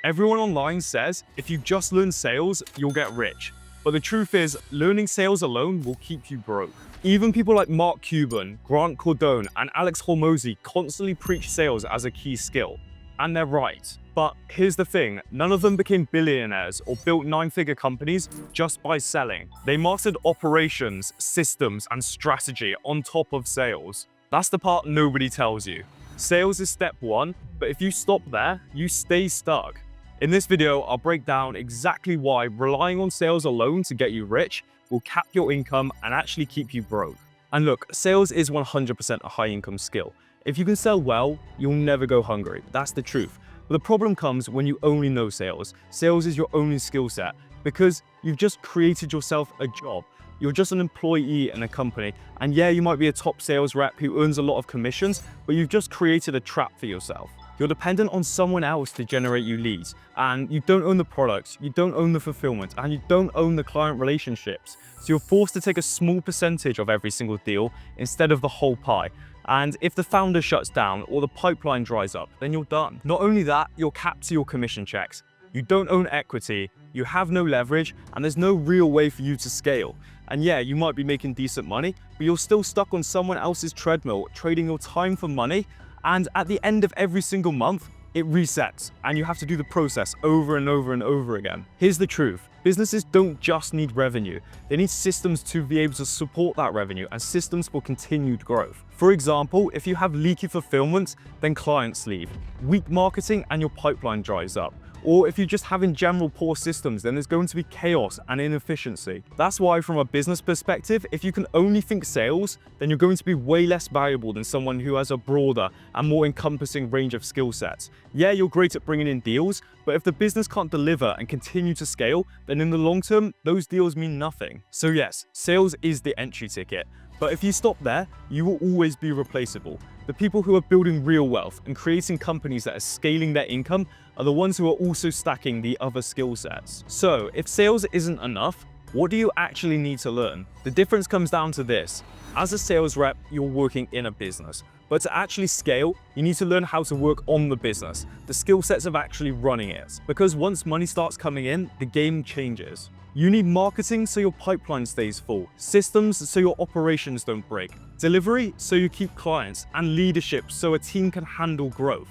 Everyone online says if you just learn sales, you'll get rich. But the truth is, learning sales alone will keep you broke. Even people like Mark Cuban, Grant Cardone, and Alex Hormozi constantly preach sales as a key skill. And they're right. But here's the thing, none of them became billionaires or built nine-figure companies just by selling. They mastered operations, systems, and strategy on top of sales. That's the part nobody tells you. Sales is step one, but if you stop there, you stay stuck. In this video, I'll break down exactly why relying on sales alone to get you rich will cap your income and actually keep you broke. And look, sales is 100% a high income skill. If you can sell well, you'll never go hungry. That's the truth. But the problem comes when you only know sales. Sales is your only skill set because you've just created yourself a job. You're just an employee in a company. And yeah, you might be a top sales rep who earns a lot of commissions, but you've just created a trap for yourself. You're dependent on someone else to generate you leads, and you don't own the products, you don't own the fulfillment, and you don't own the client relationships. So you're forced to take a small percentage of every single deal instead of the whole pie. And if the founder shuts down or the pipeline dries up, then you're done. Not only that, you're capped to your commission checks. You don't own equity, you have no leverage, and there's no real way for you to scale. And yeah, you might be making decent money, but you're still stuck on someone else's treadmill, trading your time for money. And at the end of every single month, it resets and you have to do the process over and over and over again. Here's the truth. Businesses don't just need revenue. They need systems to be able to support that revenue and systems for continued growth. For example, if you have leaky fulfillment, then clients leave. Weak marketing and your pipeline dries up. Or if you just have in general poor systems, then there's going to be chaos and inefficiency. That's why from a business perspective, if you can only think sales, then you're going to be way less valuable than someone who has a broader and more encompassing range of skill sets. Yeah, you're great at bringing in deals, but if the business can't deliver and continue to scale, then in the long term, those deals mean nothing. So yes, sales is the entry ticket. But if you stop there, you will always be replaceable. The people who are building real wealth and creating companies that are scaling their income are the ones who are also stacking the other skill sets. So if sales isn't enough, what do you actually need to learn? The difference comes down to this. As a sales rep, you're working in a business. But to actually scale, you need to learn how to work on the business, the skill sets of actually running it. Because once money starts coming in, the game changes. You need marketing so your pipeline stays full, systems so your operations don't break, delivery so you keep clients, and leadership so a team can handle growth.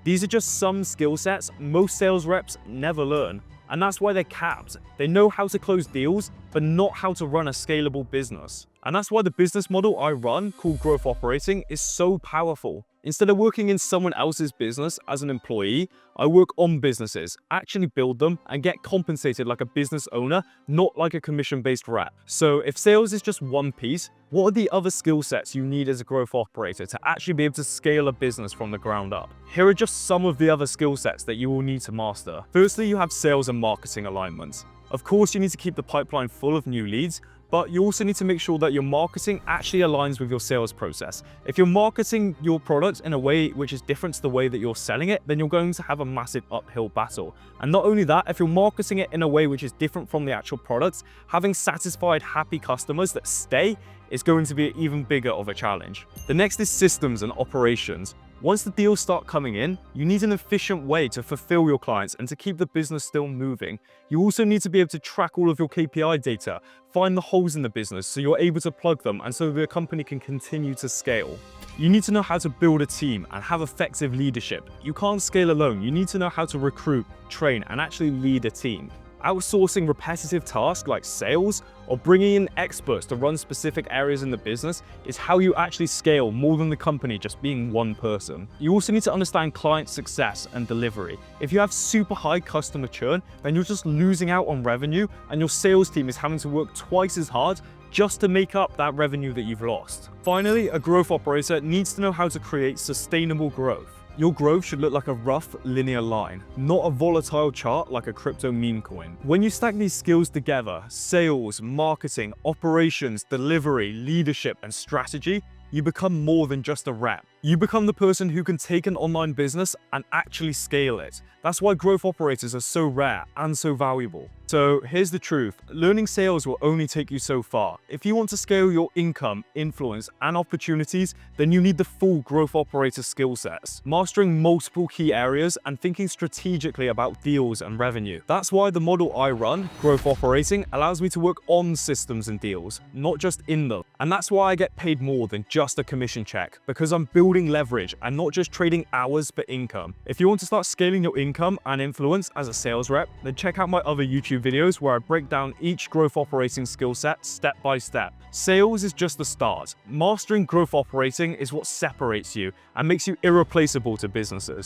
These are just some skill sets most sales reps never learn, and that's why they're capped. They know how to close deals, but not how to run a scalable business. And that's why the business model I run, called Growth Operating, is so powerful. Instead of working in someone else's business as an employee, I work on businesses, actually build them, and get compensated like a business owner, not like a commission-based rep. So if sales is just one piece, what are the other skill sets you need as a growth operator to actually be able to scale a business from the ground up? Here are just some of the other skill sets that you will need to master. Firstly, you have sales and marketing alignment. Of course, you need to keep the pipeline full of new leads, but you also need to make sure that your marketing actually aligns with your sales process. If you're marketing your product in a way which is different to the way that you're selling it, then you're going to have a massive uphill battle. And not only that, if you're marketing it in a way which is different from the actual products, having satisfied, happy customers that stay is going to be even bigger of a challenge. The next is systems and operations. Once the deals start coming in, you need an efficient way to fulfill your clients and to keep the business still moving. You also need to be able to track all of your KPI data, find the holes in the business so you're able to plug them and so the company can continue to scale. You need to know how to build a team and have effective leadership. You can't scale alone. You need to know how to recruit, train, and actually lead a team. Outsourcing repetitive tasks like sales or bringing in experts to run specific areas in the business is how you actually scale more than the company just being one person. You also need to understand client success and delivery. If you have super high customer churn, then you're just losing out on revenue and your sales team is having to work twice as hard just to make up that revenue that you've lost. Finally, a growth operator needs to know how to create sustainable growth. Your growth should look like a rough, linear line, not a volatile chart like a crypto meme coin. When you stack these skills together, sales, marketing, operations, delivery, leadership, and strategy, you become more than just a rep. You become the person who can take an online business and actually scale it. That's why growth operators are so rare and so valuable. So here's the truth. Learning sales will only take you so far. If you want to scale your income, influence, and opportunities, then you need the full growth operator skill sets, mastering multiple key areas and thinking strategically about deals and revenue. That's why the model I run, growth operating, allows me to work on systems and deals, not just in them. And that's why I get paid more than just a commission check, because I'm building leverage and not just trading hours for income. If you want to start scaling your income and influence as a sales rep, then check out my other YouTube videos where I break down each growth operating skill set step by step. Sales is just the start. Mastering growth operating is what separates you and makes you irreplaceable to businesses.